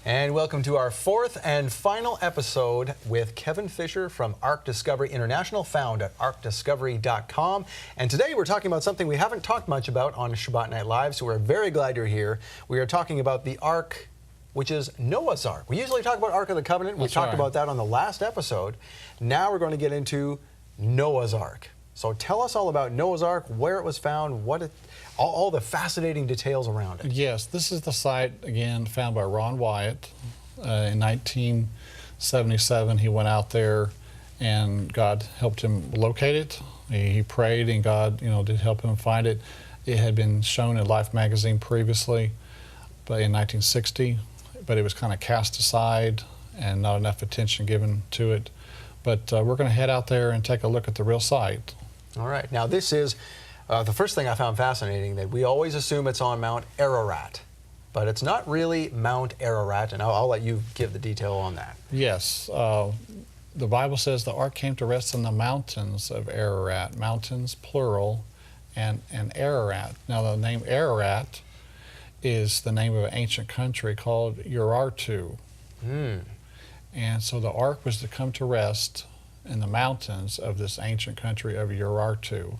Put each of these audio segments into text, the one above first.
And welcome to our fourth and final episode with Kevin Fisher from Ark Discovery International, found at arkdiscovery.com. And today we're talking about something we haven't talked much about on Shabbat Night Live, so we're very glad you're here. We are talking about the Ark, which is Noah's Ark. We usually talk about Ark of the Covenant. We talked about that on the last episode. Now we're going to get into Noah's Ark. So tell us all about Noah's Ark, where it was found, all the fascinating details around it. Yes, this is the site, again, found by Ron Wyatt. In 1977, he went out there and God helped him locate it. He prayed and God, did help him find it. It had been shown in Life magazine previously, but in 1960, but it was kind of cast aside and not enough attention given to it. But we're going to head out there and take a look at the real site. All right. Now, this is the first thing I found fascinating, that we always assume it's on Mount Ararat, but it's not really Mount Ararat, and I'll let you give the detail on that. Yes. The Bible says the ark came to rest on the mountains of Ararat, mountains plural, and Ararat. Now, the name Ararat is the name of an ancient country called Urartu. And so the ark was to come to rest in the mountains of this ancient country of Urartu.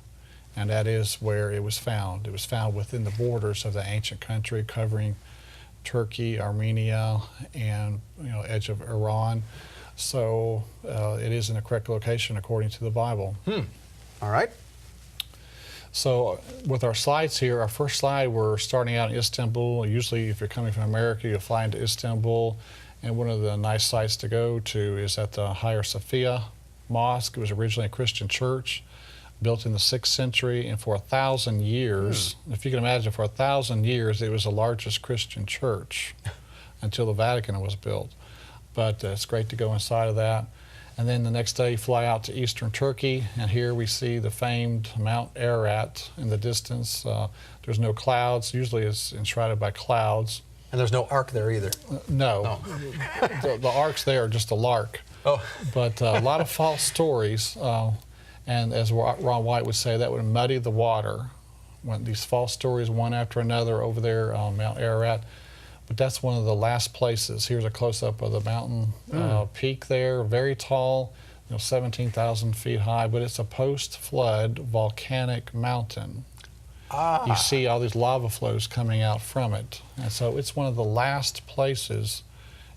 And that is where it was found. It was found within the borders of the ancient country, covering Turkey, Armenia, and edge of Iran. So it is in the correct location according to the Bible. All right. So with our slides here, our first slide, we're starting out in Istanbul. Usually if you're coming from America, you'll fly into Istanbul. And one of the nice sites to go to is at the Hagia Sophia Mosque. It was originally a Christian church, built in the 6th century, and for 1,000 years, if you can imagine, for 1,000 years, it was the largest Christian church until the Vatican was built. But it's great to go inside of that. And then the next day, you fly out to eastern Turkey, and here we see the famed Mount Ararat in the distance. There's no clouds. Usually it's enshrouded by clouds. And there's no ark there either. No. The ark's there, just a lark. Oh. But a lot of false stories. And as Ron White would say, that would muddy the water. When these false stories, one after another, over there on Mount Ararat. But that's one of the last places. Here's a close-up of the mountain peak there, very tall, 17,000 feet high, but it's a post-flood volcanic mountain. You see all these lava flows coming out from it. And so it's one of the last places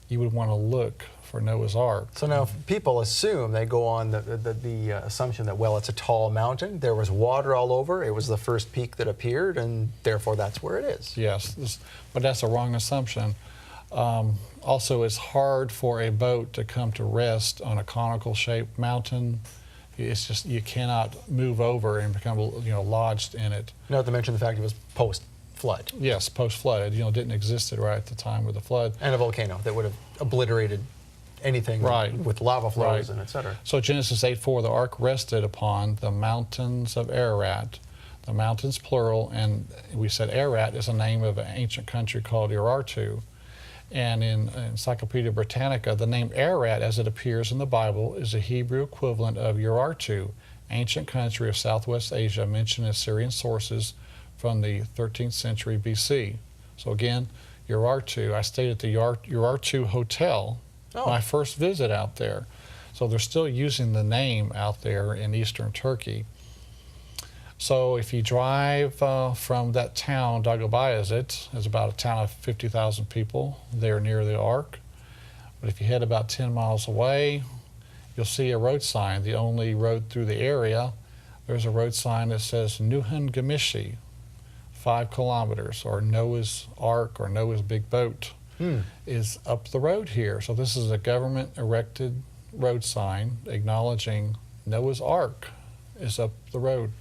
you would want to look for Noah's Ark. So now people assume, they go on the assumption that, well, it's a tall mountain, there was water all over, it was the first peak that appeared, and therefore that's where it is. Yes, but that's a wrong assumption. Also, it's hard for a boat to come to rest on a conical shaped mountain. It's just, you cannot move over and become lodged in it. Not to mention the fact it was post-flood. Yes, post-flood. Didn't exist right at the time of the flood. And a volcano that would have obliterated anything with lava flows and etc. So Genesis 8:4, the ark rested upon the mountains of Ararat, the mountains plural, and we said Ararat is a name of an ancient country called Urartu. And in Encyclopedia Britannica, the name Ararat, as it appears in the Bible, is a Hebrew equivalent of Urartu, ancient country of Southwest Asia, mentioned in Syrian sources from the 13th century BC. So again, Urartu, I stayed at the Urartu Hotel my first visit out there. So they're still using the name out there in eastern Turkey. So if you drive from that town, Dagobazit, is about a town of 50,000 people there near the Ark. But if you head about 10 miles away, you'll see a road sign, the only road through the area. There's a road sign that says Nuhan Gamishi, 5 kilometers, or Noah's Ark, or Noah's Big Boat, is up the road here. So this is a government-erected road sign acknowledging Noah's Ark is up the road.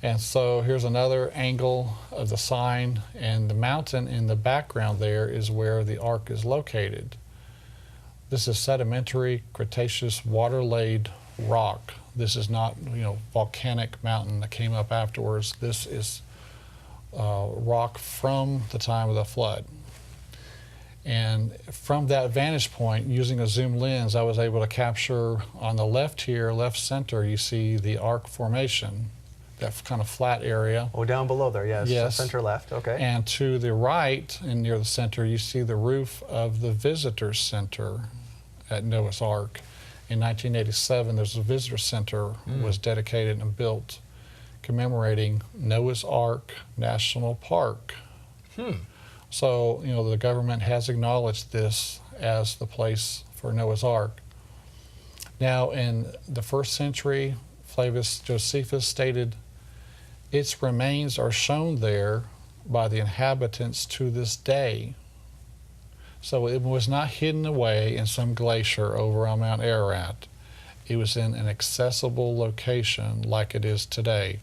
And so here's another angle of the sign, and the mountain in the background there is where the Ark is located. This is sedimentary Cretaceous water-laid rock. This is not, volcanic mountain that came up afterwards. This is rock from the time of the flood. And from that vantage point, using a zoom lens, I was able to capture on the left here, left center, you see the Ark formation that kind of flat area. Oh, down below there, yes. Yes. Center left, okay. And to the right, and near the center, you see the roof of the Visitor Center at Noah's Ark. In 1987, there's a Visitor Center was dedicated and built commemorating Noah's Ark National Park. So, you know, the government has acknowledged this as the place for Noah's Ark. Now, in the 1st century, Flavius Josephus stated, its remains are shown there by the inhabitants to this day. So it was not hidden away in some glacier over on Mount Ararat. It was in an accessible location like it is today.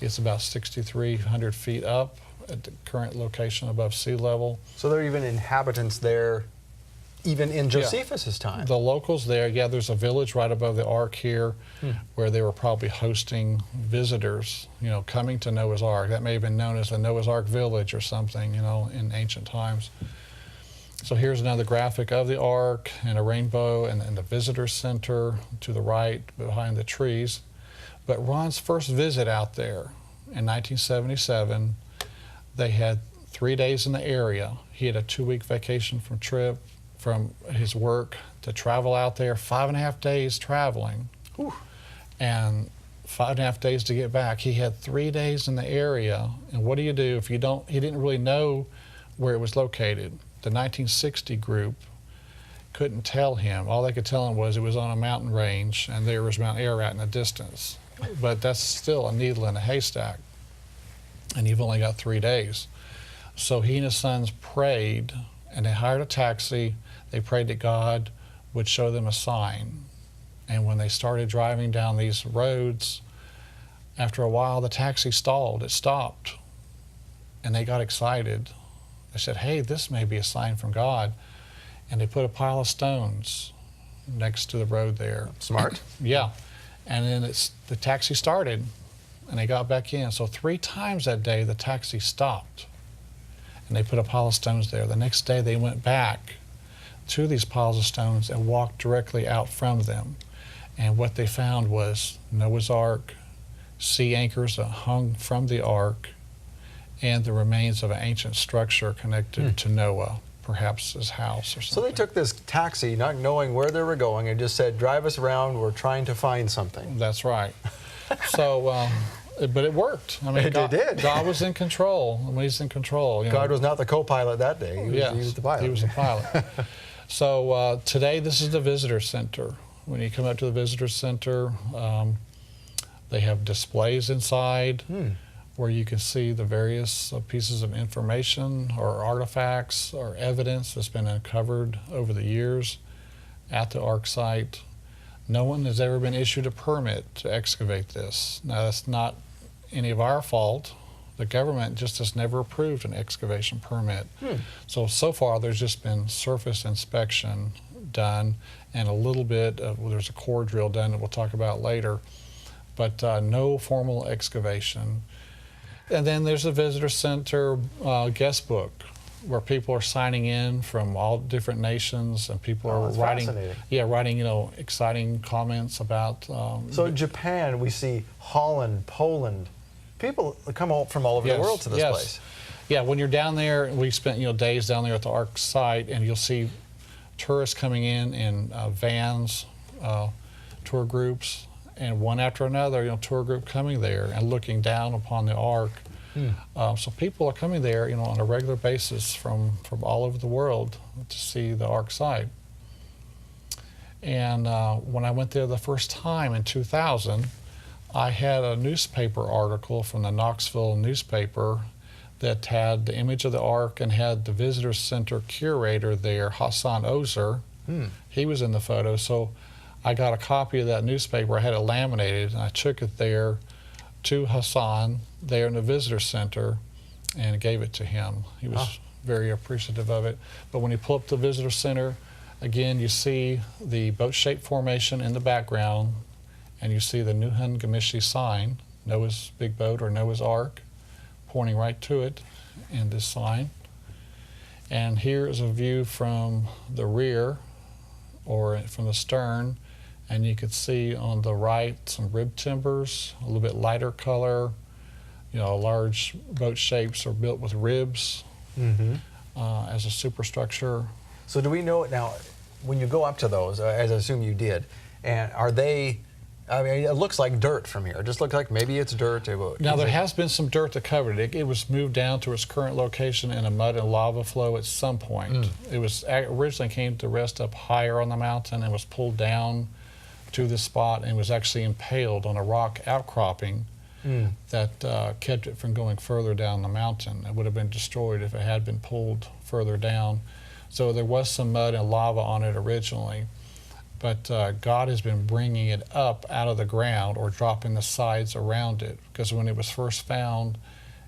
It's about 6,300 feet up at the current location above sea level. So there are even inhabitants there even in Josephus's time. The locals there, there's a village right above the Ark here where they were probably hosting visitors, you know, coming to Noah's Ark. That may have been known as the Noah's Ark Village or something, you know, in ancient times. So here's another graphic of the Ark and a rainbow and the visitor center to the right behind the trees. But Ron's first visit out there in 1977, they had 3 days in the area. He had a 2-week vacation from his work to travel out there, 5.5 days traveling. And 5.5 days to get back. He had 3 days in the area. And what do you do if you don't, he didn't really know where it was located. The 1960 group couldn't tell him. All they could tell him was it was on a mountain range and there was Mount Ararat in the distance. But that's still a needle in a haystack. And you've only got 3 days. So he and his sons prayed, and they hired a taxi. They prayed that God would show them a sign. And when they started driving down these roads, after a while the taxi stalled. It stopped. And they got excited. They said, hey, this may be a sign from God. And they put a pile of stones next to the road there. Smart. Yeah. And then the taxi started, and they got back in. So 3 times that day, the taxi stopped, and they put a pile of stones there. The next day, they went back to these piles of stones and walked directly out from them. And what they found was Noah's Ark, sea anchors that hung from the Ark, and the remains of an ancient structure connected to Noah, perhaps his house or something. So they took this taxi, not knowing where they were going, and just said, drive us around, we're trying to find something. That's right. So, but it worked. I mean, It did. God was in control. I mean, he's in control. God was not the co-pilot that day. He was the pilot. He was the pilot. So today, this is the visitor center. When you come up to the visitor center, they have displays inside where you can see the various pieces of information or artifacts or evidence that's been uncovered over the years at the Ark site. No one has ever been issued a permit to excavate this. Now, that's not any of our fault. The government just has never approved an excavation permit. So far, there's just been surface inspection done and a little bit of, well, there's a core drill done that we'll talk about later, but no formal excavation. And then there's a visitor center guest book where people are signing in from all different nations, and people are writing, writing, you know, exciting comments about. So in Japan, we see Holland, Poland. People come from all over the world to this place. Yeah, when you're down there, we spent days down there at the Ark site, and you'll see tourists coming in vans, tour groups, and one after another, tour group coming there and looking down upon the Ark. So people are coming there, on a regular basis from all over the world to see the Ark site. And when I went there the first time in 2000, I had a newspaper article from the Knoxville newspaper that had the image of the Ark and had the visitor center curator there, Hassan Ozer. He was in the photo, so I got a copy of that newspaper. I had it laminated, and I took it there to Hassan there in the visitor center and gave it to him. He was very appreciative of it. But when you pull up the visitor center, again, you see the boat-shaped formation in the background, and you see the Nuhun Gamishi sign, Noah's big boat or Noah's Ark, pointing right to it in this sign. And here is a view from the rear or from the stern, and you could see on the right some rib timbers, a little bit lighter color, large boat shapes are built with ribs as a superstructure. So do we know now, when you go up to those, as I assume you did, and are they, I mean, it looks like dirt from here. It just looks like maybe it's dirt. Now, there has been some dirt that covered it. It was moved down to its current location in a mud and lava flow at some point. It was originally came to rest up higher on the mountain and was pulled down to this spot and was actually impaled on a rock outcropping that kept it from going further down the mountain. It would have been destroyed if it had been pulled further down. So there was some mud and lava on it originally. But God has been bringing it up out of the ground or dropping the sides around it. Because when it was first found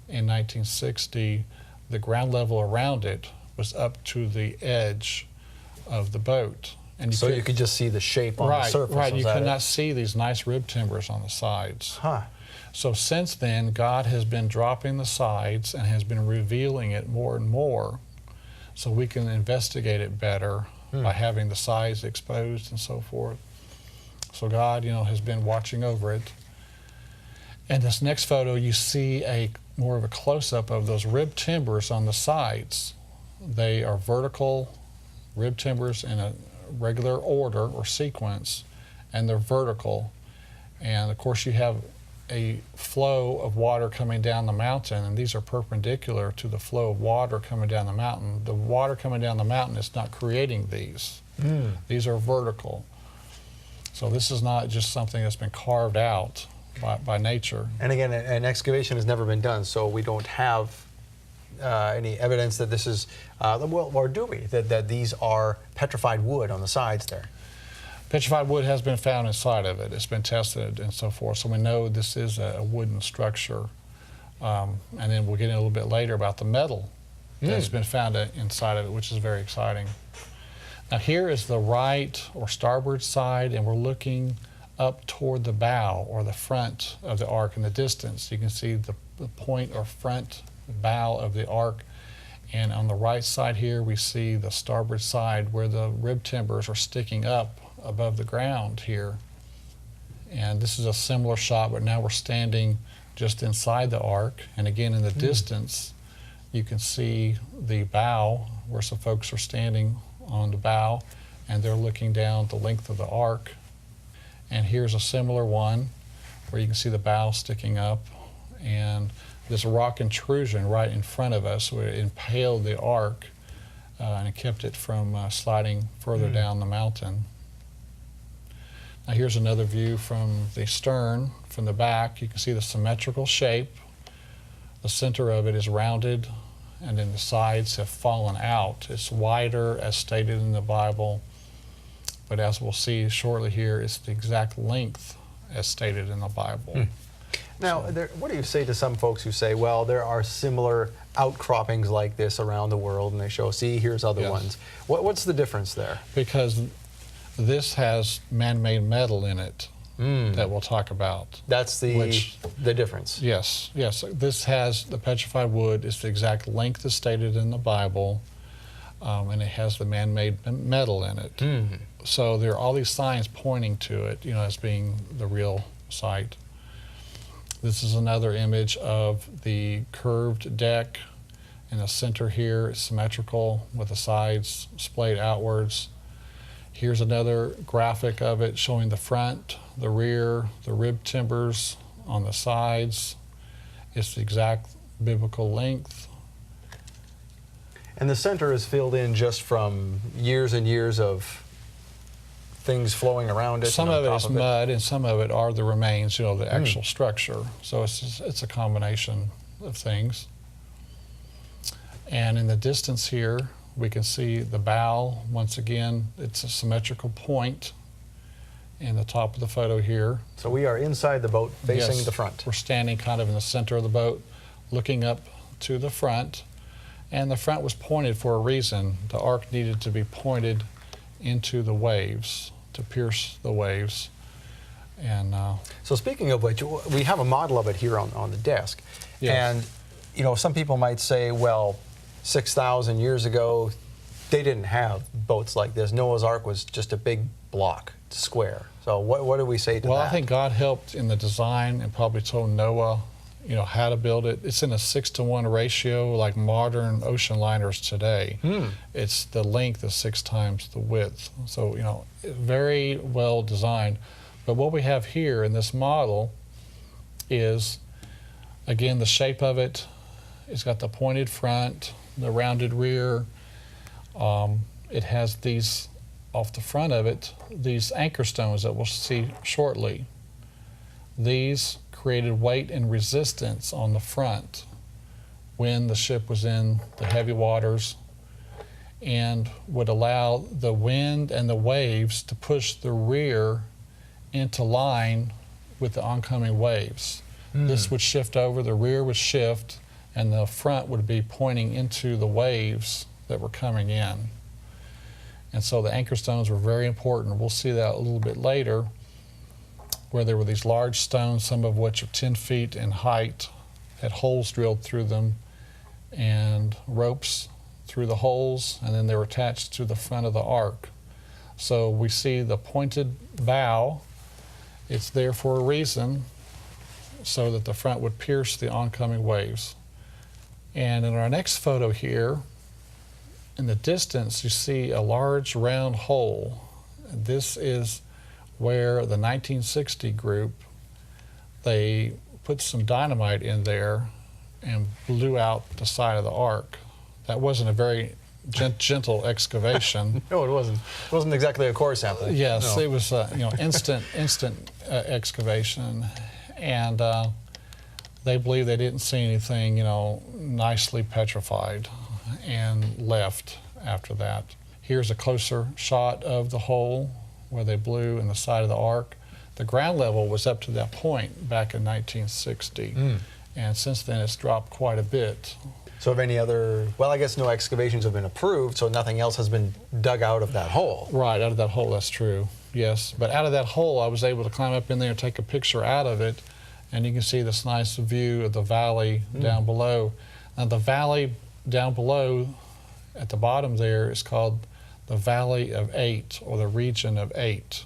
in 1960, the ground level around it was up to the edge of the boat. And you could just see the shape on the surface. Right, you could not see these nice rib timbers on the sides. So since then, God has been dropping the sides and has been revealing it more and more so we can investigate it better by having the sides exposed and so forth. So God, has been watching over it. And this next photo, you see more of a close-up of those rib timbers on the sides. They are vertical rib timbers in a regular order or sequence, and they're vertical. And of course, you have a flow of water coming down the mountain, and these are perpendicular to the flow of water coming down the mountain. The water coming down the mountain is not creating these. These are vertical. So this is not just something that's been carved out by nature. And again, an excavation has never been done, so we don't have any evidence that this is, or do we, that these are petrified wood on the sides there? Petrified wood has been found inside of it. It's been tested and so forth. So we know this is a wooden structure. And then we'll get in a little bit later about the metal that's been found inside of it, which is very exciting. Now here is the right or starboard side, and we're looking up toward the bow or the front of the ark in the distance. You can see the point or front bow of the ark. And on the right side here, we see the starboard side where the rib timbers are sticking up above the ground here. And this is a similar shot, but now we're standing just inside the ark. And again, in the distance, you can see the bow where some folks are standing on the bow, and they're looking down the length of the ark. And here's a similar one where you can see the bow sticking up, and this rock intrusion right in front of us where it impaled the ark and it kept it from sliding further down the mountain. Now here's another view from the stern, from the back. You can see the symmetrical shape. The center of it is rounded, and then the sides have fallen out. It's wider as stated in the Bible, but as we'll see shortly here, it's the exact length as stated in the Bible. Now, what do you say to some folks who say, well, there are similar outcroppings like this around the world, and they show, see, here's other ones. What's the difference there? Because this has man-made metal in it that we'll talk about. That's the difference. Yes. This has the petrified wood. It's the exact length as stated in the Bible, and it has the man-made metal in it. So there are all these signs pointing to it, as being the real site. This is another image of the curved deck. In the center here, it's symmetrical with the sides splayed outwards. Here's another graphic of it showing the front, the rear, the rib timbers on the sides. It's the exact biblical length. And the center is filled in just from years and years of things flowing around it. Some of it is mud, and some of it are the remains, the actual structure. So it's a combination of things. And in the distance here, we can see the bow. Once again, it's a symmetrical point in the top of the photo here. So we are inside the boat, facing the front. We're standing kind of in the center of the boat, looking up to the front. And the front was pointed for a reason. The ark needed to be pointed into the waves, to pierce the waves. And so speaking of which, we have a model of it here on the desk. And some people might say, well, 6,000 years ago, they didn't have boats like this. Noah's Ark was just a big block, square. So what do we say to that? Well, I think God helped in the design and probably told Noah how to build it. It's in a 6-to-1 ratio like modern ocean liners today. It's the length is 6 times the width. So, very well designed. But what we have here in this model is, again, the shape of it. It's got the pointed front, the rounded rear. It has these, off the front of it, these anchor stones that we'll see shortly. These created weight and resistance on the front when the ship was in the heavy waters, and would allow the wind and the waves to push the rear into line with the oncoming waves. This would shift over, the rear would shift, and the front would be pointing into the waves that were coming in. And so the anchor stones were very important. We'll see that a little bit later, where there were these large stones, some of which are 10 feet in height, had holes drilled through them, and ropes through the holes, and then they were attached to the front of the ark. So we see the pointed bow. It's there for a reason, so that the front would pierce the oncoming waves. And in our next photo here, in the distance, you see a large round hole. This is where the 1960 group, they put some dynamite in there and blew out the side of the ark. That wasn't a very gentle excavation. No, it wasn't. It wasn't exactly a core sample. Yes, no. It was instant excavation, and they believe they didn't see anything, nicely petrified, and left after that. Here's a closer shot of the hole where they blew in the side of the ark. The ground level was up to that point back in 1960, and since then it's dropped quite a bit. So have any other, well, I guess no excavations have been approved, so nothing else has been dug out of that hole. Right, out of that hole, that's true, yes. But out of that hole, I was able to climb up in there and take a picture out of it, and you can see this nice view of the valley down below. Now the valley down below at the bottom there is called the Valley of 8, or the region of 8.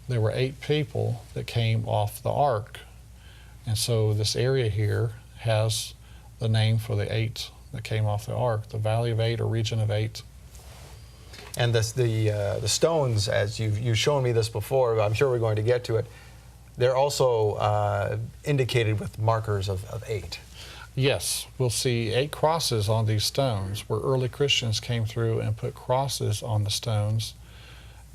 There were 8 people that came off the ark, and so this area here has the name for the 8 that came off the ark, the Valley of 8 or region of 8. And the stones, as you've shown me this before, I'm sure we're going to get to it, they're also indicated with markers of 8. Yes, we'll see 8 crosses on these stones, where early Christians came through and put crosses on the stones.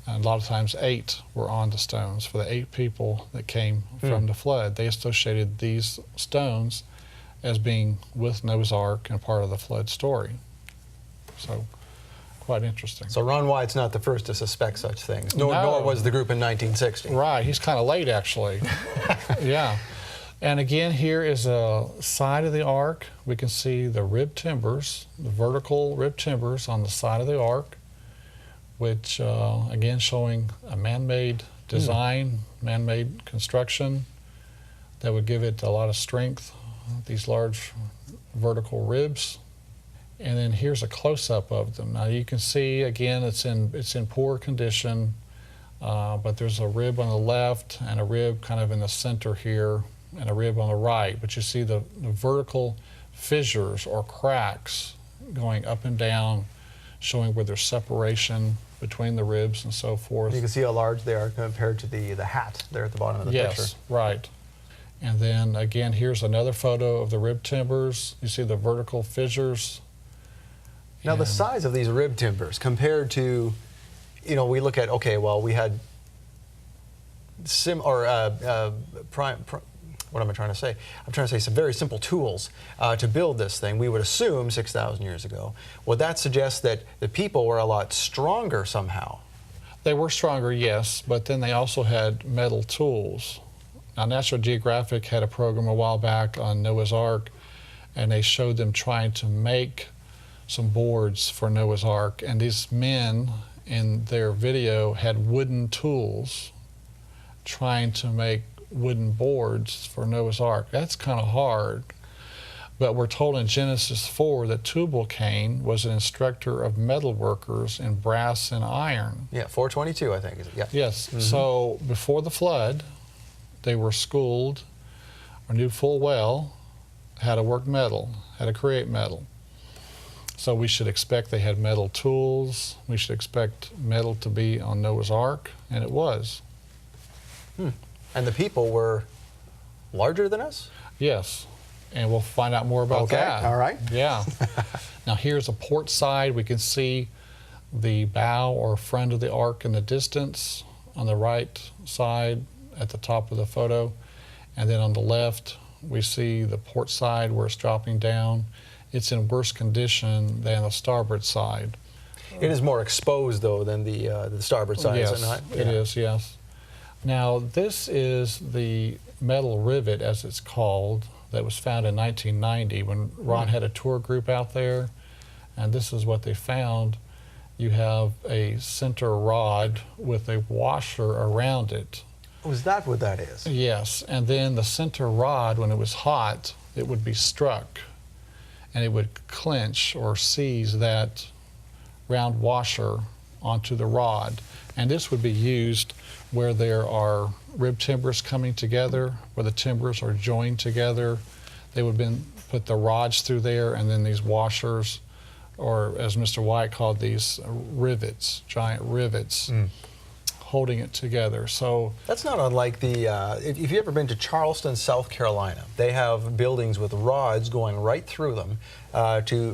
And a lot of times 8 were on the stones for the 8 people that came from the flood. They associated these stones as being with Noah's Ark and part of the flood story. So, quite interesting. So Ron Wyatt's not the first to suspect such things, nor was the group in 1960. Right, he's kind of late actually. Yeah. And again, here is a side of the ark. We can see the rib timbers, the vertical rib timbers on the side of the ark, which again showing a man-made design, man-made construction that would give it a lot of strength. These large vertical ribs, and then here's a close-up of them. Now you can see again it's in poor condition, but there's a rib on the left and a rib kind of in the center here, and a rib on the right. But you see the vertical fissures or cracks going up and down, showing where there's separation between the ribs and so forth. You can see how large they are compared to the hat there at the bottom of the picture. Yes, right. And then again, here's another photo of the rib timbers. You see the vertical fissures. Now the size of these rib timbers compared to, we look at, okay, well, we had what am I trying to say? I'm trying to say some very simple tools to build this thing. We would assume 6,000 years ago. Would that suggest that the people were a lot stronger somehow? They were stronger, yes, but then they also had metal tools. Now, National Geographic had a program a while back on Noah's Ark, and they showed them trying to make some boards for Noah's Ark, and these men in their video had wooden tools trying to make wooden boards for Noah's Ark. That's kind of hard, but we're told in Genesis 4 that Tubal-Cain was an instructor of metal workers in brass and iron. Yeah, 422, I think. Is it? Yeah. Yes, so before the flood, they were schooled or knew full well how to work metal, how to create metal. So we should expect they had metal tools. We should expect metal to be on Noah's Ark, and it was. And the people were larger than us? Yes, and we'll find out more about that. All right. Yeah. Now here's a port side. We can see the bow or front of the ark in the distance on the right side at the top of the photo. And then on the left, we see the port side where it's dropping down. It's in worse condition than the starboard side. It is more exposed, though, than the starboard side, Yes, is it not? it is, yes. Now, this is the metal rivet, as it's called, that was found in 1990 when Ron had a tour group out there. And this is what they found. You have a center rod with a washer around it. Was that what that is? Yes, and then the center rod, when it was hot, it would be struck, and it would clench or seize that round washer onto the rod. And this would be used where there are rib timbers coming together, where the timbers are joined together. They would then put the rods through there, and then these washers, or as Mr. White called these, rivets, giant rivets, holding it together. So that's not unlike the, if you've ever been to Charleston, South Carolina, they have buildings with rods going right through them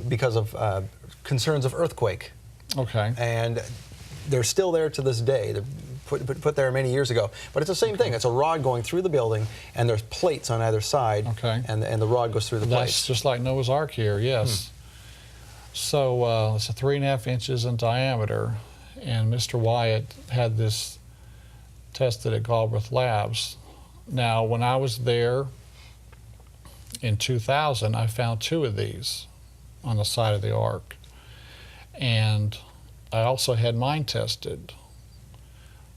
because of concerns of earthquake. Okay. And they're still there to this day. They're put there many years ago. But it's the same thing. It's a rod going through the building, and there's plates on either side, and the rod goes through the plates. That's just like Noah's Ark here, yes. So it's 3.5 inches in diameter, and Mr. Wyatt had this tested at Galbraith Labs. Now, when I was there in 2000, I found 2 of these on the side of the Ark. And I also had mine tested.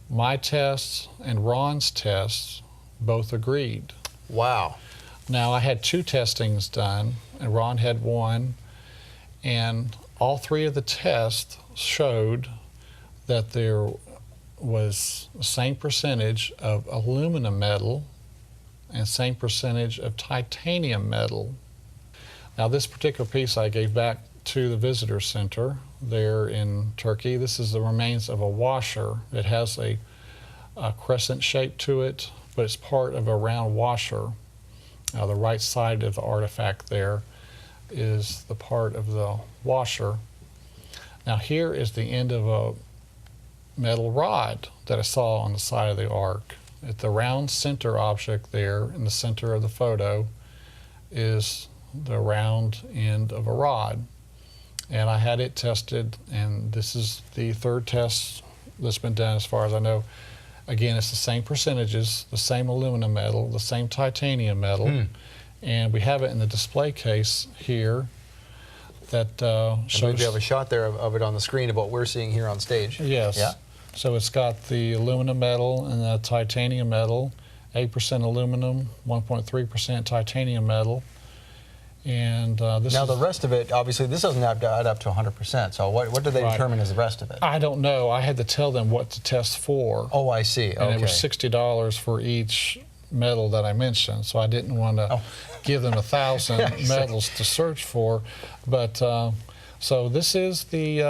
My tests and Ron's tests both agreed. Wow. Now, I had 2 testings done, and Ron had 1, and all 3 of the tests showed that there was the same percentage of aluminum metal and same percentage of titanium metal. Now, this particular piece I gave back to the visitor center there in Turkey. This is the remains of a washer. It has a crescent shape to it, but it's part of a round washer. Now, the right side of the artifact there is the part of the washer. Now, here is the end of a metal rod that I saw on the side of the Ark. At the round center object there in the center of the photo is the round end of a rod. And I had it tested, and this is the 3rd test that's been done as far as I know. Again, it's the same percentages, the same aluminum metal, the same titanium metal, and we have it in the display case here that shows... I believe you have a shot there of it on the screen of what we're seeing here on stage. Yes. Yeah. So it's got the aluminum metal and the titanium metal, 8% aluminum, 1.3% titanium metal. And this now, the rest of it, obviously, this doesn't add up to 100%. So what do they determine as the rest of it? I don't know. I had to tell them what to test for. Oh, I see. And it was $60 for each metal that I mentioned. So I didn't want to give them 1,000 metals to search for. But so this is the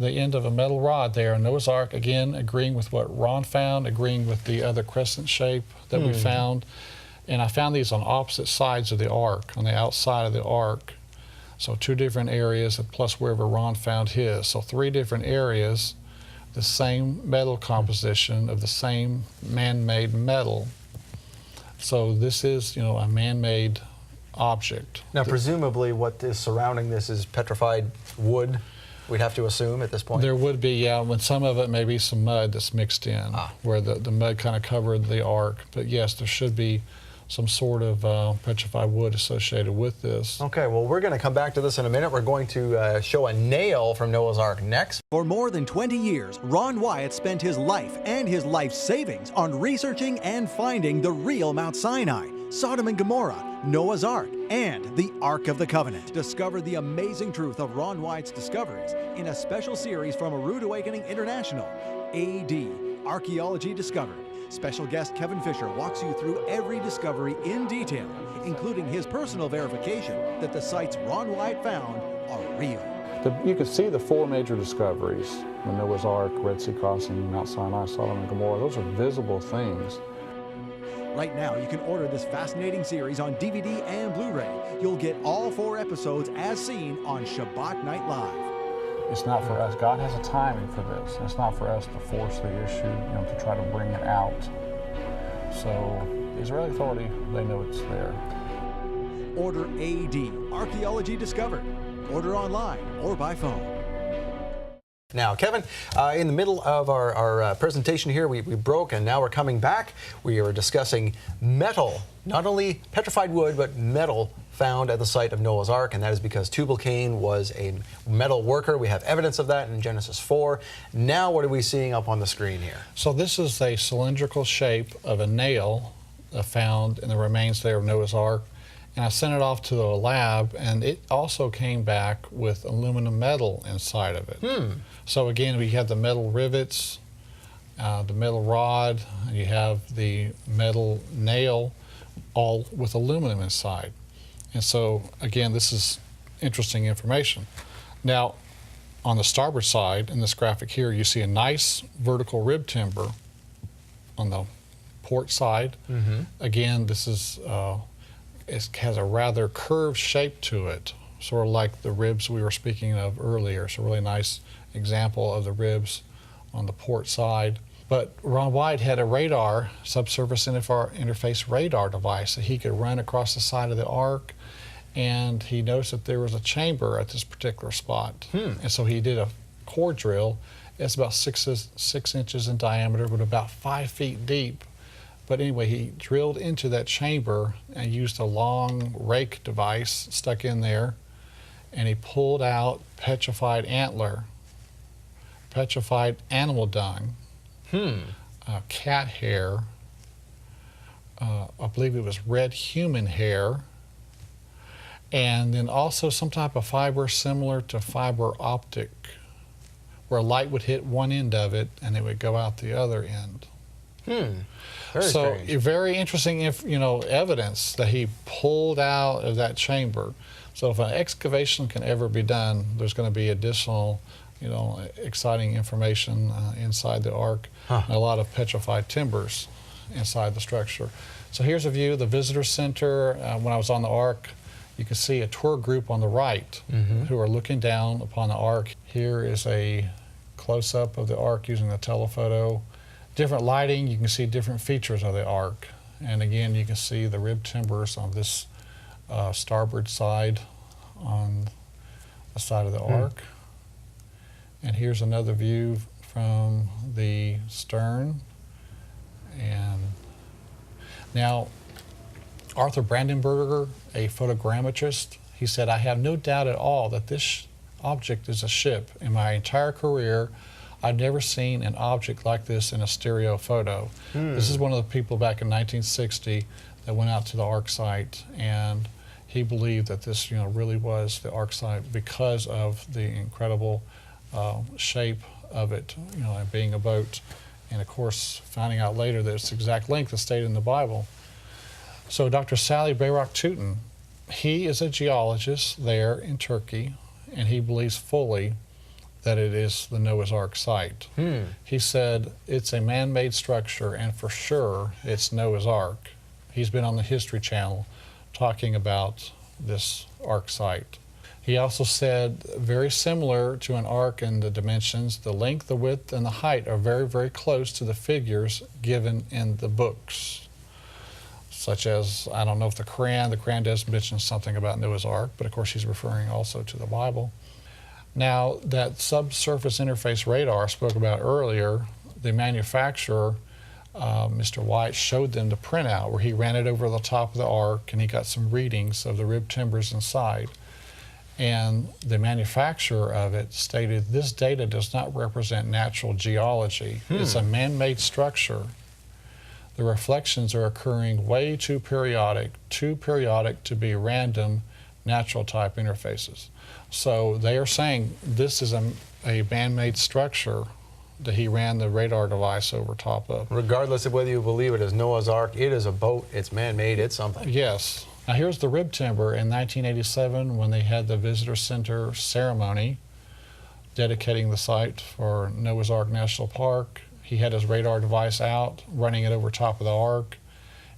end of a metal rod there. Noah's Ark, again, agreeing with what Ron found, agreeing with the other crescent shape that we found. And I found these on opposite sides of the Ark, on the outside of the Ark. So 2 different areas, plus wherever Ron found his. So 3 different areas, the same metal composition of the same man-made metal. So this is, you know, a man-made object. Now, presumably what is surrounding this is petrified wood, we'd have to assume at this point? There would be, yeah, when some of it may be some mud that's mixed in, where the mud kind of covered the Ark. But yes, there should be some sort of petrified wood associated with this. Okay, well, we're going to come back to this in a minute. We're going to show a nail from Noah's Ark next. For more than 20 years, Ron Wyatt spent his life and his life savings on researching and finding the real Mount Sinai, Sodom and Gomorrah, Noah's Ark, and the Ark of the Covenant. Discover the amazing truth of Ron Wyatt's discoveries in a special series from A Rude Awakening International, AD, Archaeology Discovered. special guest Kevin Fisher walks you through every discovery in detail, including his personal verification that the sites Ron Wyatt found are real. You can see the four major discoveries: the Noah's Ark, Red Sea Crossing, Mount Sinai, Sodom and Gomorrah. Those are visible things. Right now, you can order this fascinating series on DVD and Blu-ray. You'll get all 4 episodes as seen on Shabbat Night Live. It's not for us. God has a timing for this. It's not for us to force the issue, to try to bring it out. So the Israeli Authority, they know it's there. Order AD, Archaeology Discovered. Order online or by phone. Now, Kevin, in the middle of our presentation here, we broke, and now we're coming back. We are discussing metal, not only petrified wood, but metal found at the site of Noah's Ark, and that is because Tubal-Cain was a metal worker. We have evidence of that in Genesis 4. Now, what are we seeing up on the screen here? So this is a cylindrical shape of a nail found in the remains there of Noah's Ark. And I sent it off to the lab, and it also came back with aluminum metal inside of it. So again, we have the metal rivets, the metal rod, you have the metal nail, all with aluminum inside. And so again, this is interesting information. Now, on the starboard side, in this graphic here, you see a nice vertical rib timber on the port side. Again, this is it has a rather curved shape to it, sort of like the ribs we were speaking of earlier. It's a really nice example of the ribs on the port side. But Ron Wyatt had a radar, subsurface interface radar device that he could run across the side of the Ark, and he noticed that there was a chamber at this particular spot. And so he did a core drill. It's about 6 inches in diameter, but about 5 feet deep. But anyway, he drilled into that chamber and used a long rake device stuck in there, and he pulled out petrified antler, petrified animal dung, cat hair, I believe it was red human hair, and then also some type of fiber similar to fiber optic, where light would hit one end of it and it would go out the other end. Very strange. Very interesting, evidence that he pulled out of that chamber. So if an excavation can ever be done, there's going to be additional, exciting information inside the Ark, and a lot of petrified timbers inside the structure. So here's a view of the visitor center. When I was on the Ark, you can see a tour group on the right who are looking down upon the Ark. Here is a close-up of the Ark using the telephoto. Different lighting, you can see different features of the Ark. And again, you can see the rib timbers on this starboard side on the side of the Ark. And here's another view from the stern. And now, Arthur Brandenburger, a photogrammetrist, he said, "I have no doubt at all that this object is a ship. In my entire career, I've never seen an object like this in a stereo photo." This is one of the people back in 1960 that went out to the Ark site, and he believed that this, really was the Ark site because of the incredible shape of it, and being a boat, and of course finding out later that its exact length is stated in the Bible. So Dr. Salih Bayrak-Tutun, he is a geologist there in Turkey, and he believes fully that it is the Noah's Ark site. He said it's a man-made structure, and for sure it's Noah's Ark. He's been on the History Channel talking about this Ark site. He also said, very similar to an Ark in the dimensions, the length, the width, and the height are very, very close to the figures given in the books. Such as, I don't know if the Quran does mention something about Noah's Ark, but of course he's referring also to the Bible. Now, that subsurface interface radar I spoke about earlier, the manufacturer, Mr. White, showed them the printout where he ran it over the top of the Ark, and he got some readings of the rib timbers inside. And the manufacturer of it stated, "This data does not represent natural geology. It's a man-made structure. The reflections are occurring way too periodic to be random natural type interfaces." So they are saying this is a man-made structure that he ran the radar device over top of. Regardless of whether you believe it is Noah's Ark, it is a boat, it's man-made, it's something. Yes. Now here's the rib timber in 1987 when they had the visitor center ceremony dedicating the site for Noah's Ark National Park. He had his radar device out, running it over top of the Ark,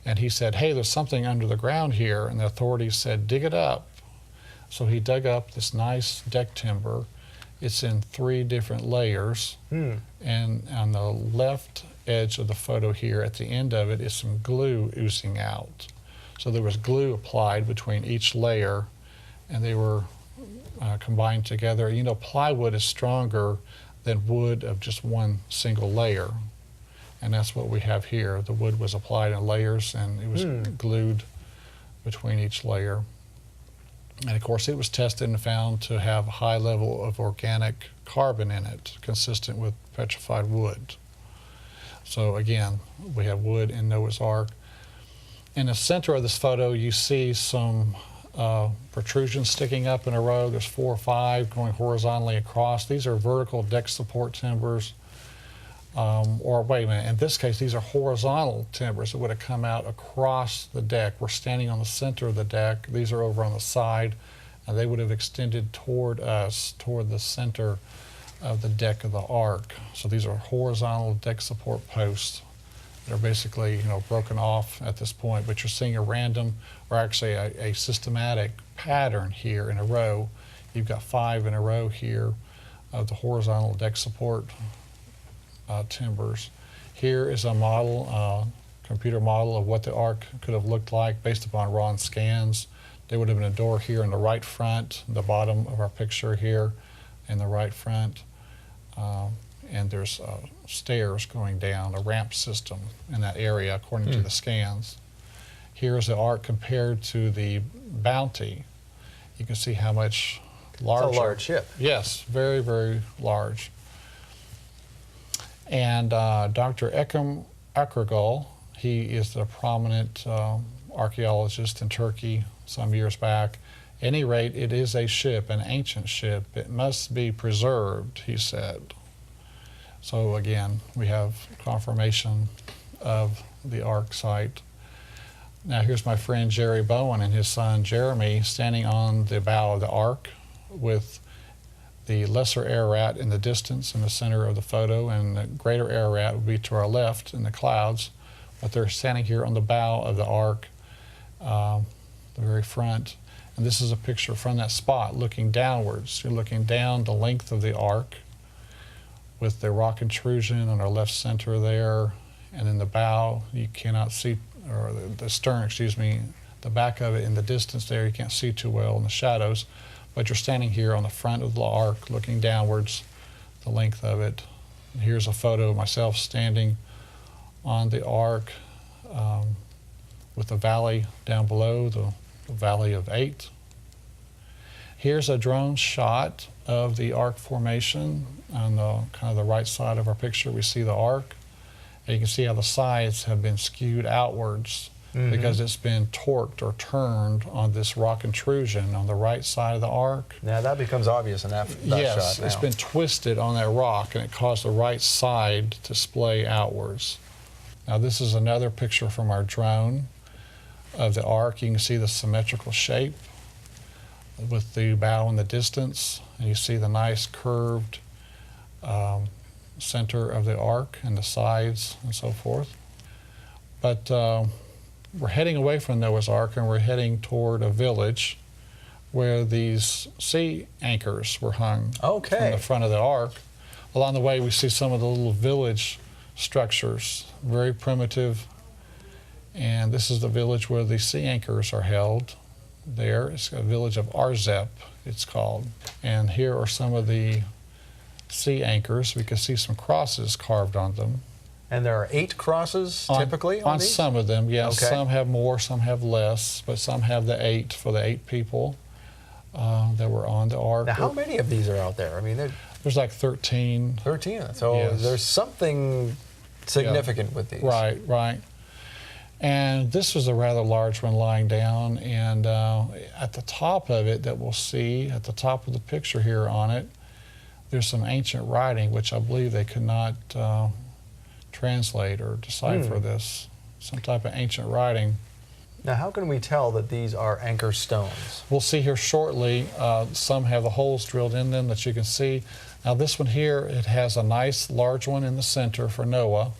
and he said, hey, there's something under the ground here, and the authorities said, dig it up. So he dug up this nice deck timber. It's in 3 different layers, and on the left edge of the photo here, at the end of it, is some glue oozing out. So there was glue applied between each layer, and they were combined together. You know, plywood is stronger than wood of just one single layer, and that's what we have here. The wood was applied in layers, and it was glued between each layer. And of course, it was tested and found to have a high level of organic carbon in it, consistent with petrified wood. So again, we have wood in Noah's Ark. In the center of this photo, you see some protrusions sticking up in a row. There's 4 or 5 going horizontally across. These are vertical deck support timbers. Or wait a minute, in this case, these are horizontal timbers that would have come out across the deck. We're standing on the center of the deck. These are over on the side, and they would have extended toward us, toward the center of the deck of the Ark. So these are horizontal deck support posts. They're basically, you know, broken off at this point, but you're seeing a random, or actually a systematic pattern here in a row. You've got 5 in a row here of the horizontal deck support timbers. Here is a model, computer model of what the Ark could have looked like based upon raw scans. There would have been a door here in the right front, the bottom of our picture here in the right front, and there's stairs going down, a ramp system in that area according to the scans. Here's the Ark compared to the Bounty. You can see how much larger. It's a large ship. Yes, very, very large. And Dr. Ekrem Akregul, he is a prominent archaeologist in Turkey some years back. At any rate, it is a ship, an ancient ship. It must be preserved, he said. So again, we have confirmation of the Ark site. Now here's my friend Jerry Bowen and his son Jeremy standing on the bow of the Ark with the lesser Ararat in the distance in the center of the photo, and the greater Ararat would be to our left in the clouds. But they're standing here on the bow of the Ark, the very front. And this is a picture from that spot looking downwards. You're looking down the length of the Ark with the rock intrusion on our left center there. And in the bow, you cannot see, or the stern, excuse me, the back of it in the distance there, you can't see too well in the shadows. But you're standing here on the front of the Ark looking downwards, the length of it. And here's a photo of myself standing on the Ark with the valley down below, the Valley of 8. Here's a drone shot of the Ark formation. On the kind of the right side of our picture, we see the Ark. And you can see how the sides have been skewed outwards because it's been torqued or turned on this rock intrusion on the right side of the Ark. Now that becomes obvious in that yes, shot. It's been twisted on that rock, and it caused the right side to splay outwards. Now this is another picture from our drone of the Ark. You can see the symmetrical shape with the bow in the distance, and you see the nice curved center of the Ark and the sides and so forth. But we're heading away from Noah's Ark, and we're heading toward a village where these sea anchors were hung on the front of the Ark. Along the way, we see some of the little village structures, very primitive. And this is the village where the sea anchors are held. There, it's a village of Arzep, it's called. And here are some of the sea anchors. We can see some crosses carved on them. And there are 8 crosses typically on these? some of them, yes. Okay. Some have more, some have less, but some have the 8 for the 8 people that were on the Ark. Now, how many of these are out there? I mean, there's like 13. 13. So yes. there's something significant with these. Right, right. And this was a rather large one lying down, and at the top of it that we'll see, at the top of the picture here on it, there's some ancient writing which I believe they could not translate or decipher this. Some type of ancient writing. Now, how can we tell that these are anchor stones? We'll see here shortly. Some have the holes drilled in them that you can see. Now this one here, it has a nice large one in the center for Noah.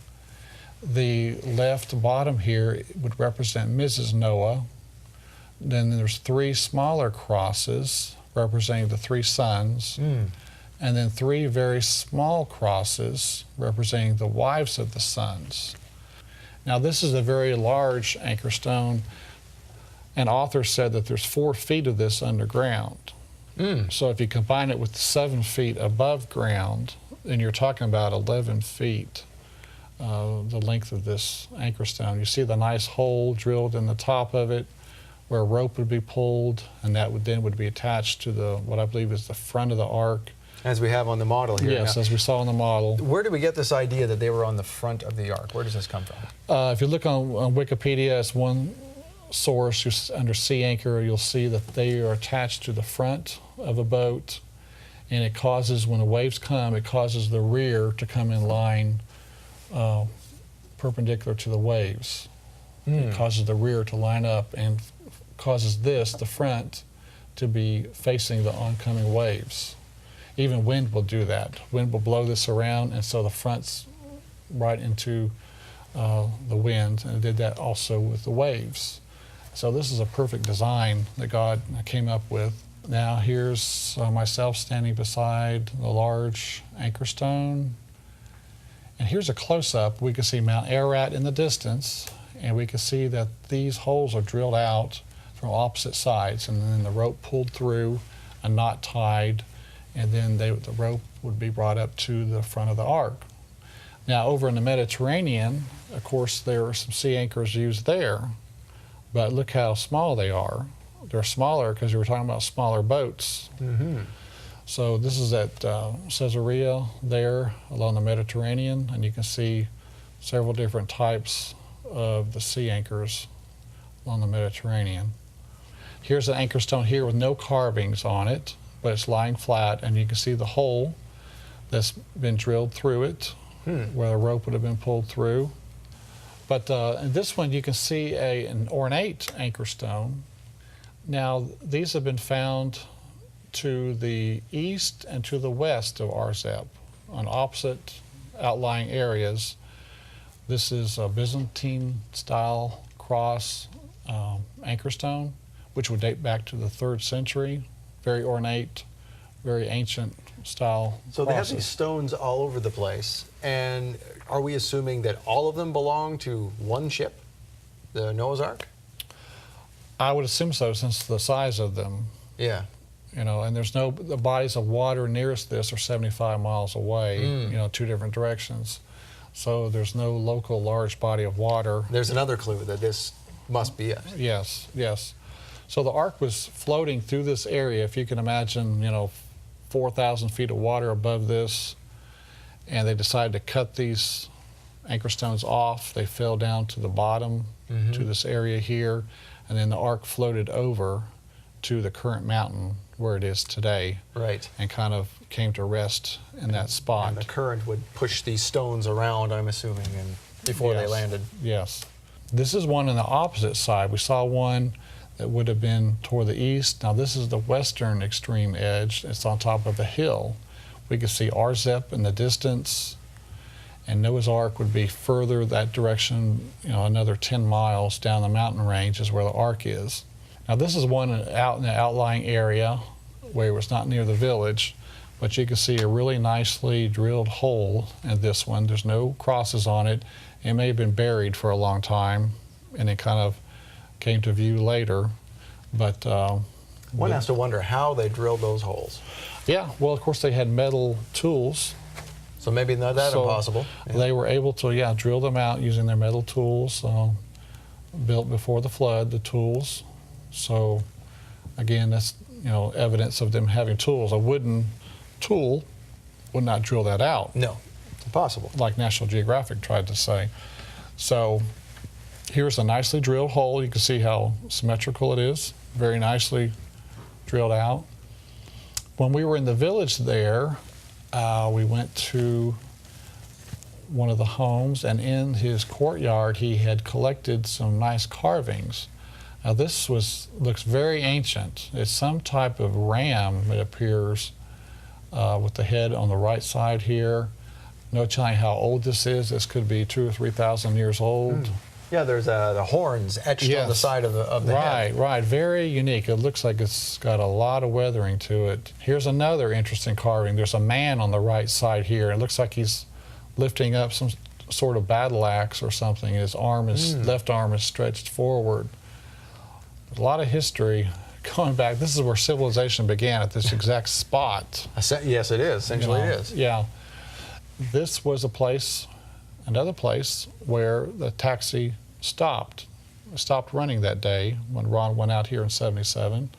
The left bottom here would represent Mrs. Noah. Then there's 3 smaller crosses representing the 3 sons. And then 3 very small crosses representing the wives of the sons. Now this is a very large anchor stone. An author said that there's 4 feet of this underground. So if you combine it with 7 feet above ground, then you're talking about 11 feet, the length of this anchor stone. You see the nice hole drilled in the top of it where a rope would be pulled, and that would be attached to what I believe is the front of the ark. As we have on the model here. Yes, now, as we saw on the model. where did we get this idea that they were on the front of the ark? Where does this come from? If you look on Wikipedia, it's one source. Under sea anchor, you'll see that they are attached to the front of a boat, and it causes, when the waves come, it causes the rear to come in line perpendicular to the waves. It causes the rear to line up and causes the front, to be facing the oncoming waves. Even wind will do that. Wind will blow this around, and so the front's right into the wind, and it did that also with the waves. So this is a perfect design that God came up with. Now here's myself standing beside the large anchor stone. And here's a close-up. We can see Mount Ararat in the distance, and we can see that these holes are drilled out from opposite sides, and then the rope pulled through, a knot tied, and then the rope would be brought up to the front of the ark. Now over in the Mediterranean, of course, there are some sea anchors used there, but look how small they are. They're smaller because you were talking about smaller boats. So this is at Caesarea there along the Mediterranean, and you can see several different types of the sea anchors along the Mediterranean. Here's an anchor stone here with no carvings on it, but it's lying flat, and you can see the hole that's been drilled through it, where the rope would have been pulled through. But in this one, you can see an ornate anchor stone. Now, these have been found to the east and to the west of Arzep, on opposite outlying areas. This is a Byzantine-style cross anchor stone, which would date back to the 3rd century. Very ornate, very ancient style. So they have these stones all over the place, and are we assuming that all of them belong to one ship, the Noah's Ark? I would assume so, since the size of them. Yeah. You know, and the bodies of water nearest this are 75 miles away, you know, 2 different directions. So there's no local large body of water. There's another clue that this must be it. Yes, yes. So the ark was floating through this area. If you can imagine, you know, 4,000 feet of water above this, and they decided to cut these anchor stones off. They fell down to the bottom, to this area here, and then the ark floated over to the current mountain where it is today. Right. And kind of came to rest in that spot. And the current would push these stones around, I'm assuming, and before they landed. Yes. This is one on the opposite side. We saw one that would have been toward the east. Now this is the western extreme edge. It's on top of a hill. We can see Arzep in the distance, and Noah's Ark would be further that direction, you know, another 10 miles down the mountain range is where the ark is. Now this is one out in the outlying area where it was not near the village, but you can see a really nicely drilled hole in this one. There's no crosses on it. It may have been buried for a long time, and it kind of came to view later. But one has to wonder how they drilled those holes. Yeah, well, of course they had metal tools. So maybe not that impossible. Yeah. They were able to, drill them out using their metal tools, built before the flood, the tools. So again, that's, you know, evidence of them having tools. A wooden tool would not drill that out. No, impossible. Like National Geographic tried to say. So here's a nicely drilled hole. You can see how symmetrical it is. Very nicely drilled out. When we were in the village there, we went to one of the homes, and in his courtyard he had collected some nice carvings. Now this looks very ancient. It's some type of ram, it appears, with the head on the right side here. No telling how old this is. This could be 2,000 or 3,000 years old. Yeah, there's the horns etched on the side of the head. Right. Very unique. It looks like it's got a lot of weathering to it. Here's another interesting carving. There's a man on the right side here. It looks like he's lifting up some sort of battle axe or something. His left arm is stretched forward. There's a lot of history going back. This is where civilization began, at this exact spot. Yes, it is. Essentially, it is. Yeah. This was another place where the taxi stopped. It stopped running that day when Ron went out here in '77.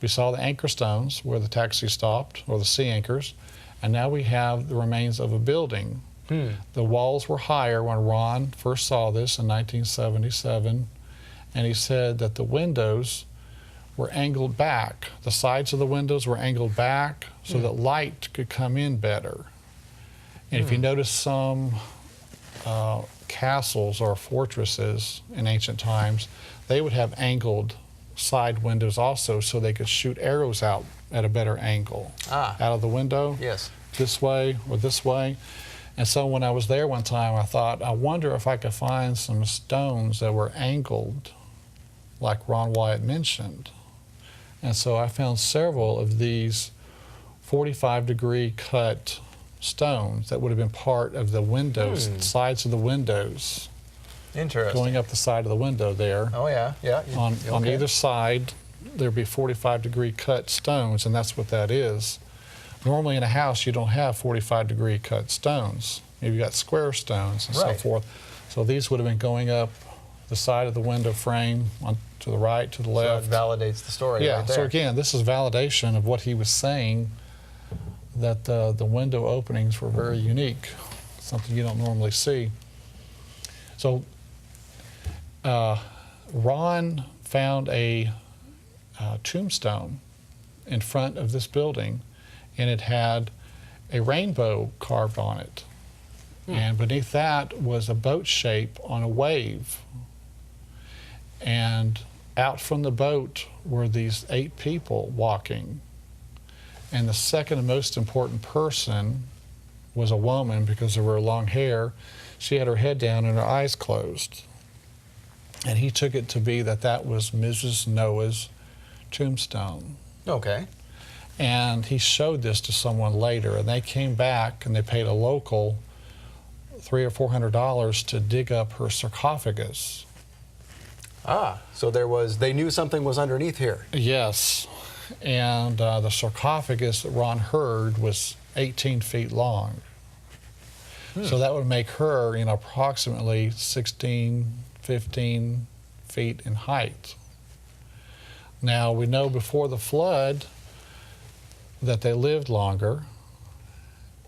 We saw the anchor stones where the taxi stopped, or the sea anchors, and now we have the remains of a building. The walls were higher when Ron first saw this in 1977, and he said that the windows were angled back. The sides of the windows were angled back so that light could come in better. And if you notice some castles or fortresses in ancient times, they would have angled side windows also, so they could shoot arrows out at a better angle out of the window. Yes. This way or this way. And so when I was there one time, I thought, I wonder if I could find some stones that were angled like Ron Wyatt mentioned. And so I found several of these 45-degree cut stones that would have been part of the windows, sides of the windows. Interesting. Going up the side of the window there. Oh, yeah. On either side, there'd be 45-degree cut stones, and that's what that is. Normally in a house, you don't have 45-degree cut stones. You've got square stones and so forth. So these would have been going up the side of the window frame to the right, to the left. So it validates the story right there. So again, this is validation of what he was saying, that the window openings were very unique, something you don't normally see. So Ron found a tombstone in front of this building, and it had a rainbow carved on it. And beneath that was a boat shape on a wave. And out from the boat were these 8 people walking. And the second most important person was a woman, because of her long hair. She had her head down and her eyes closed. And he took it to be that was Mrs. Noah's tombstone. Okay. And he showed this to someone later, and they came back and they paid a local $300 or $400 to dig up her sarcophagus. So they knew something was underneath here. Yes. And the sarcophagus that Ron heard was 18 feet long. So that would make her, approximately 16, 15 feet in height. Now, we know before the flood that they lived longer,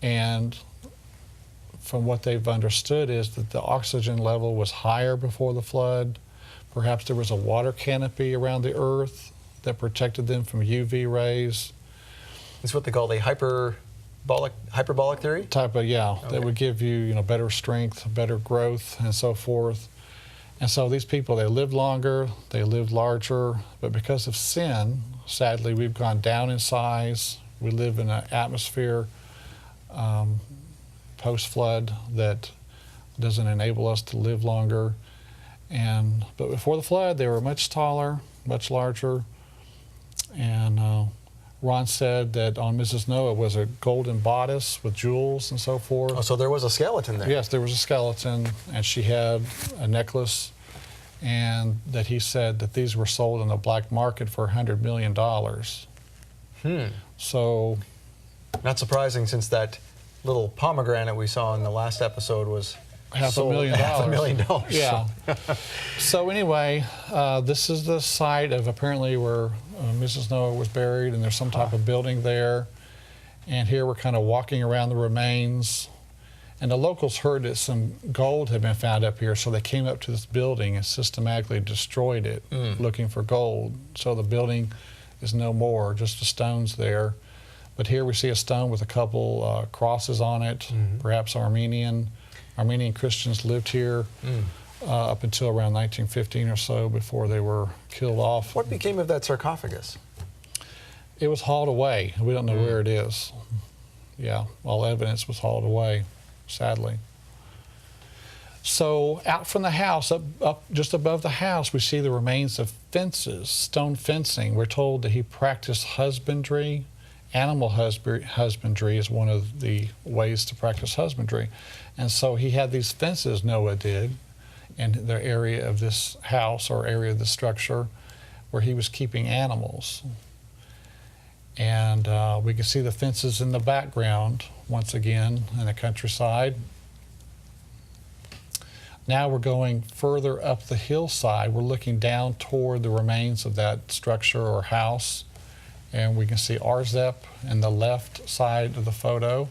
and from what they've understood is that the oxygen level was higher before the flood. Perhaps there was a water canopy around the earth that protected them from UV rays. It's what they call the hyperbolic theory? That would give you, better strength, better growth, and so forth. And so these people, they lived longer, they lived larger, but because of sin, sadly, we've gone down in size. We live in an atmosphere post-flood that doesn't enable us to live longer. But before the flood, they were much taller, much larger. And Ron said that on Mrs. Noah was a golden bodice with jewels and so forth. Oh, so there was a skeleton there? Yes, there was a skeleton, and she had a necklace, and that he said that these were sold in the black market for $100 million. So... Not surprising, since that little pomegranate we saw in the last episode was $500,000. $500,000. Yeah. So anyway, this is the site of apparently where Mrs. Noah was buried, and there's some type of building there. And here we're kind of walking around the remains. And the locals heard that some gold had been found up here, so they came up to this building and systematically destroyed it, looking for gold. So the building is no more, just the stones there. But here we see a stone with a couple crosses on it, perhaps Armenian Christians lived here up until around 1915 or so before they were killed off. What became of that sarcophagus? It was hauled away. We don't know where it is. Yeah, all evidence was hauled away, sadly. So out from the house, up just above the house, we see the remains of fences, stone fencing. We're told that he practiced husbandry. Animal husbandry is one of the ways to practice husbandry. And so he had these fences, Noah did, in the area of this house or area of the structure where he was keeping animals. And we can see the fences in the background, once again, in the countryside. Now we're going further up the hillside. We're looking down toward the remains of that structure or house. And we can see Arzep in the left side of the photo,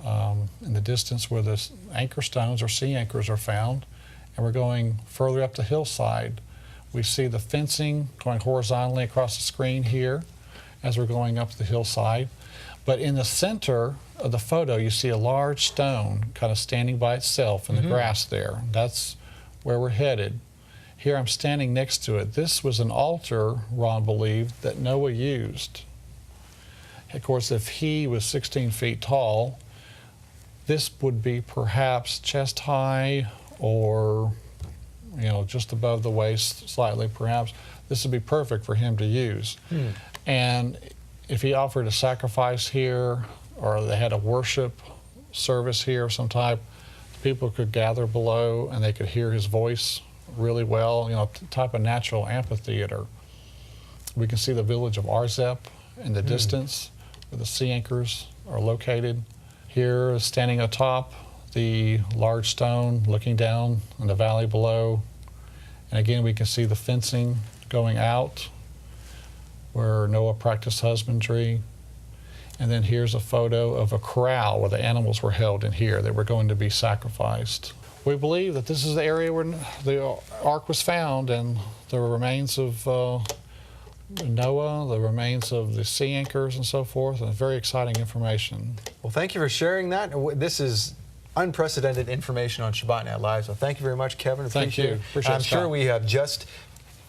in the distance where the anchor stones or sea anchors are found. And we're going further up the hillside. We see the fencing going horizontally across the screen here as we're going up the hillside. But in the center of the photo, you see a large stone kind of standing by itself in the grass there. That's where we're headed. Here I'm standing next to it. This was an altar, Ron believed, that Noah used. Of course, if he was 16 feet tall, this would be perhaps chest high or, just above the waist slightly perhaps. This would be perfect for him to use. And if he offered a sacrifice here or they had a worship service here of some type, people could gather below and they could hear his voice really well, type of natural amphitheater. We can see the village of Arzep in the distance where the sea anchors are located. Here, standing atop the large stone, looking down in the valley below. And again, we can see the fencing going out where Noah practiced husbandry. And then here's a photo of a corral where the animals were held in here. They were going to be sacrificed. We believe that this is the area where the ark was found, and the remains of Noah, the remains of the sea anchors and so forth, and very exciting information. Well, thank you for sharing that. This is unprecedented information on Shabbat Night Live, so thank you very much, Kevin. Thank you. Appreciate I'm sure we have just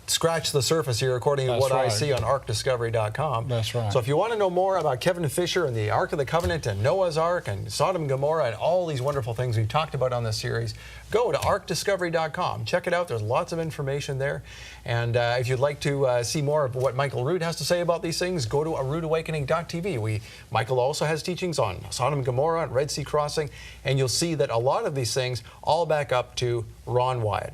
scratch the surface here according to what I see on ArkDiscovery.com. That's right. So if you want to know more about Kevin Fisher and the Ark of the Covenant and Noah's Ark and Sodom and Gomorrah and all these wonderful things we've talked about on this series, go to ArkDiscovery.com. Check it out. There's lots of information there. And if you'd like to see more of what Michael Root has to say about these things, go to aroodawakening.tv. Michael also has teachings on Sodom and Gomorrah and Red Sea Crossing, and you'll see that a lot of these things all back up to Ron Wyatt.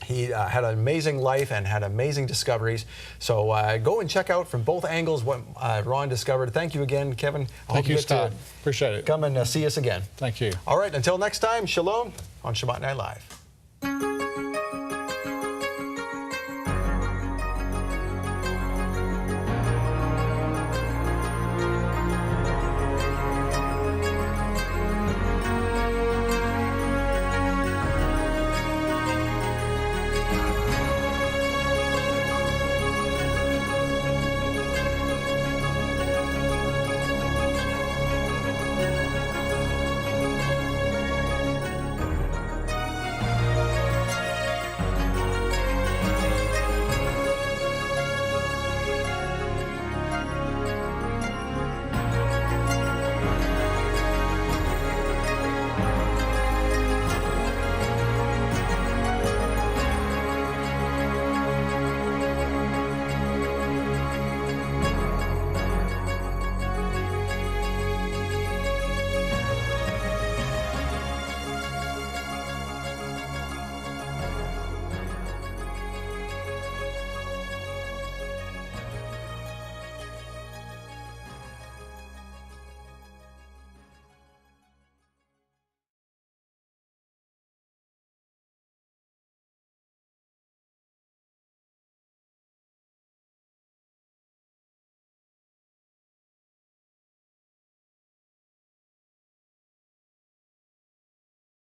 He had an amazing life and had amazing discoveries. So go and check out from both angles what Ron discovered. Thank you again, Kevin. Thank you, Scott. Appreciate it. Come and see us again. Thank you. All right, until next time, shalom on Shabbat Night Live.